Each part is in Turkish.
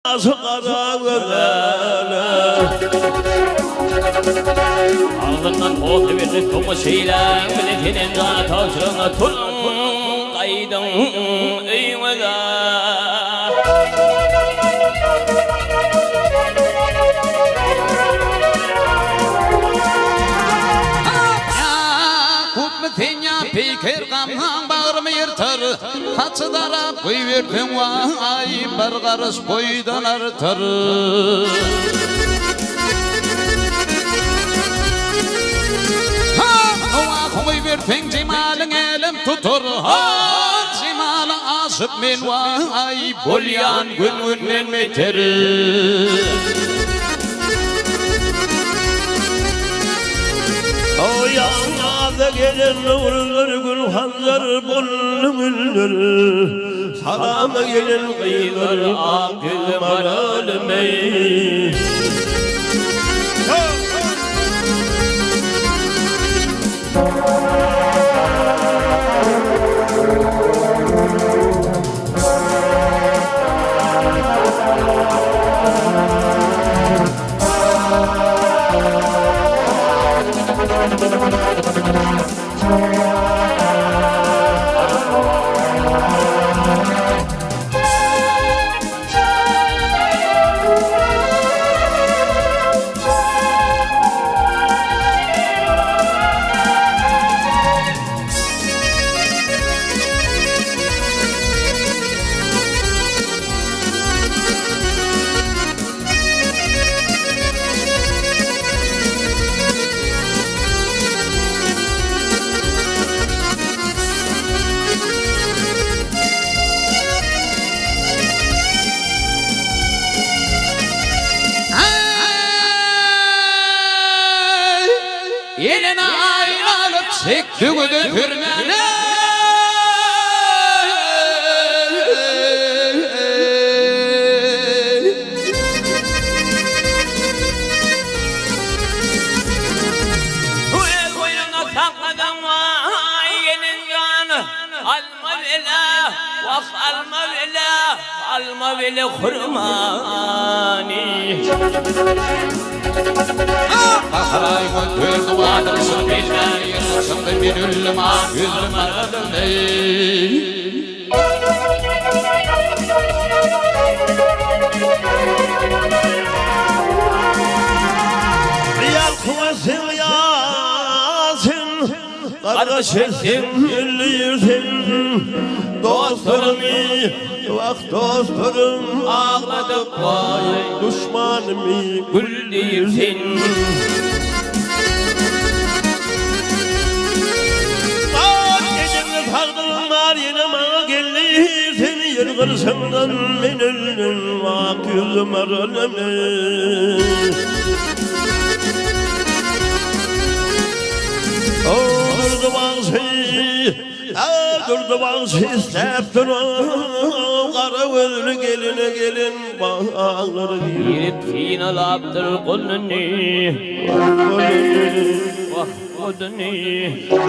Ağzından oldu bir topu şeyler Biletinin canı tavşırına turun Kaydın eyvada Peyker gamdan bağrımı yırtar Haçıdara koy verdin vay Bir karış boydan artar Ova koy verdin cemalın elim tutur Cemala aşıp men vay Bolyan gününden meter O yanada gelen uğurlar gül hanzar bollumulur Salama gelen kıyılar akıl maralımey Eline aynalıp çekti götürmene Bu el boyuna sakladan vay Yenin canı alma vela Vaf alma vela Alma vela kurmani Haray götürdü vadırsın bizden Yılsın bir üllüm ah yüzüm aradım ey Yal kuvasın yasın Kardeşsin üllüyürsün Dostlarım Vak dostlarım Ağladık vay Düşmanımı Gül değilsin Gecemde tağdırım var yine bana geldi Seni yer kırsımdan men öldüm Vak yüzüm aralemle Durdu bağısı Durdu bağısı istep durun Kara gözlü geline gelin Bağları Yirip finalaptır kolunu Vah kodunu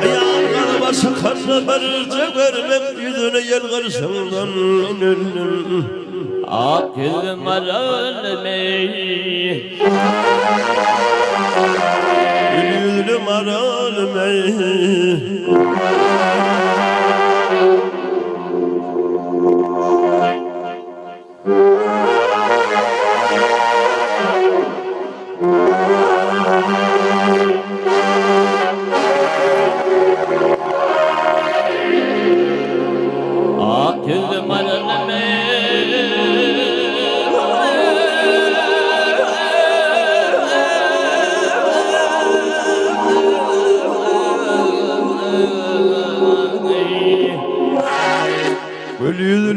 Ayağları bası kanlı barırca görmek Yüzüne yel kırsımdan men öldüm Akıl maralmey Yüzlü maralmey Akıl maralmey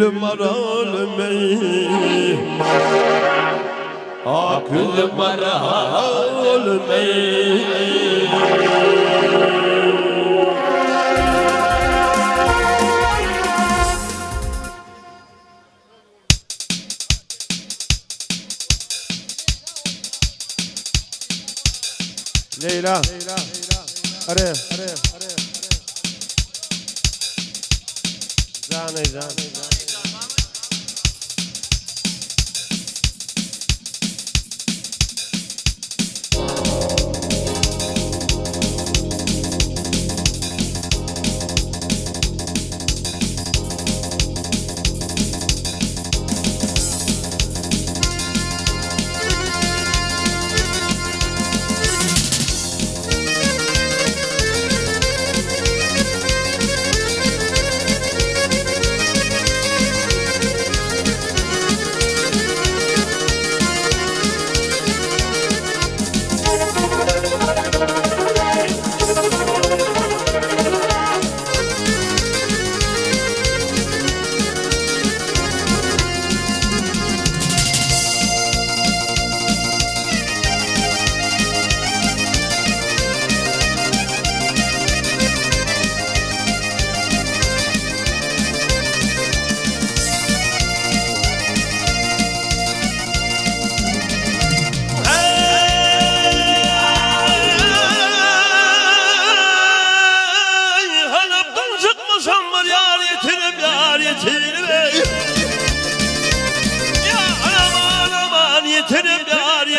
Yüzlü maralmey Akıl maralmey Leyla Araya Zane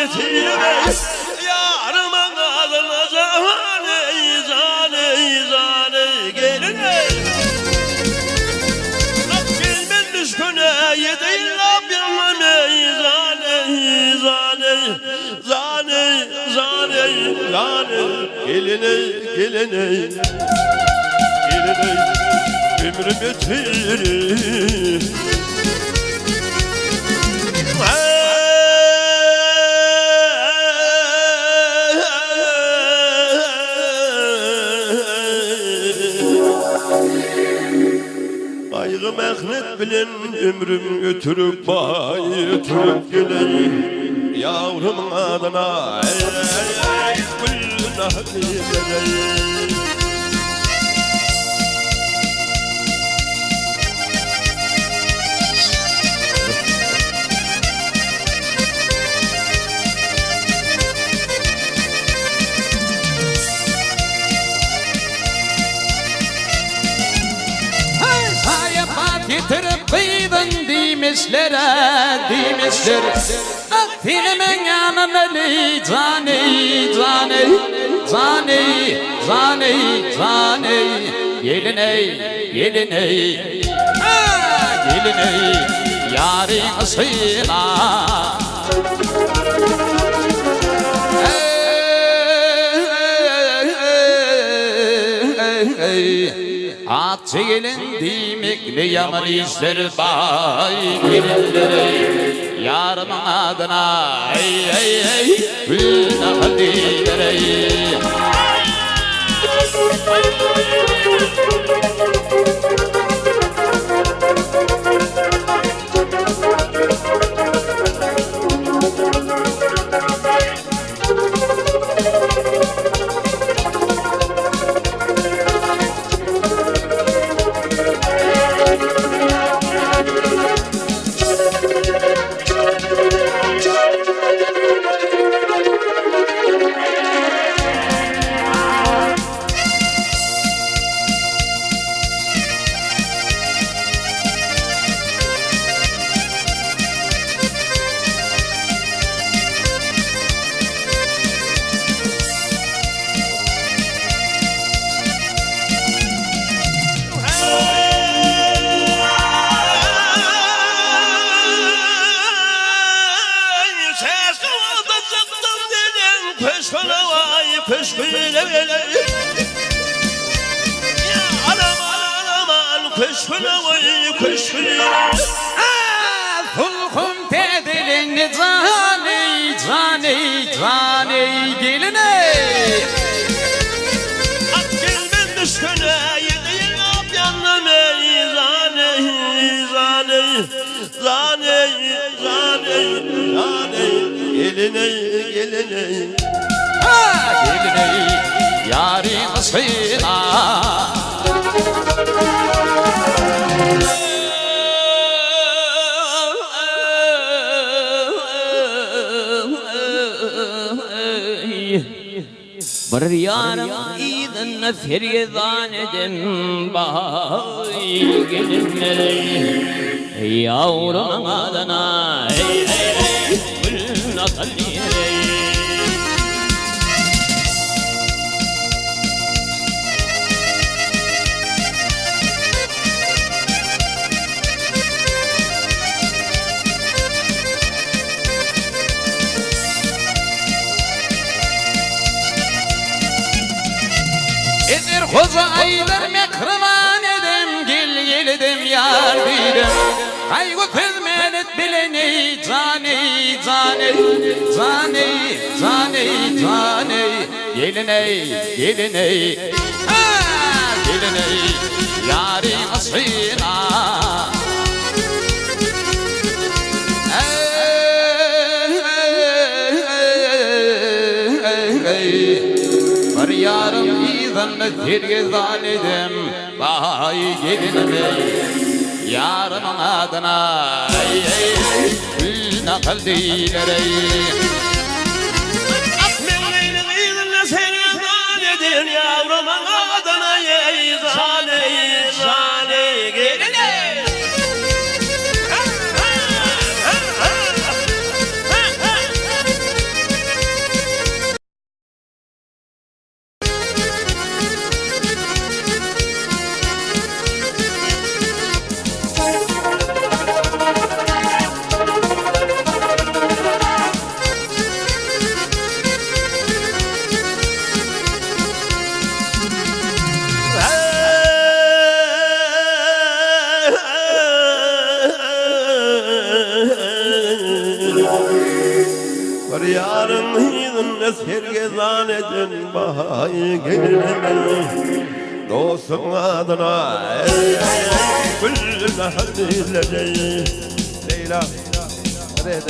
getirmez yarımın adına zane zane zane geline Rab gelmemiş köne yedeyin Rab yanlame zane zane zane zane zane geline geline geline ömrüm yetirir Aygı mehnet bilen ömrüm götürüp bayıtırıp geleyim Yavrumun adına gülnah dileyim Getirip kıydın demişlere, demişler Filmin yanımeli zani, zani, zani, zani, zani Gelin ey, gelin ey, gelin ey Yarın sıyla Atçı gelin demekli yaman işler bay gelinleri Yarımın adına ey ey ey Gülnah dilleri Fulkum tedilin zani, zani, zani geline Ak gelmen düşküne yedeyin ab yanlame zane zane zane zane zane geline geline Geline yarın sıyla Bir yarım idin firgizan edin bay gelinleri Yavrumun adına ey ey ey Gülnah dilleri Koza aylar mekriman edim Gel gelidim yar dedim Kaygı kızmenet bileni Zani, zani, zani, zani, zani Gelin ey, gelin ey Gelin ey Yarın sıyla Var yarım izanlı tirgizan edim Bay gelinimi Yarımın adına Ey ey ey Gülnah dilleri Akmenlerin izinle seni zan edin Yavrumun adına ey zane zane geline Bir yarın yüzünde sergezan edin bahayı gelin dostun adına Güllü hadileri Leyla Nereye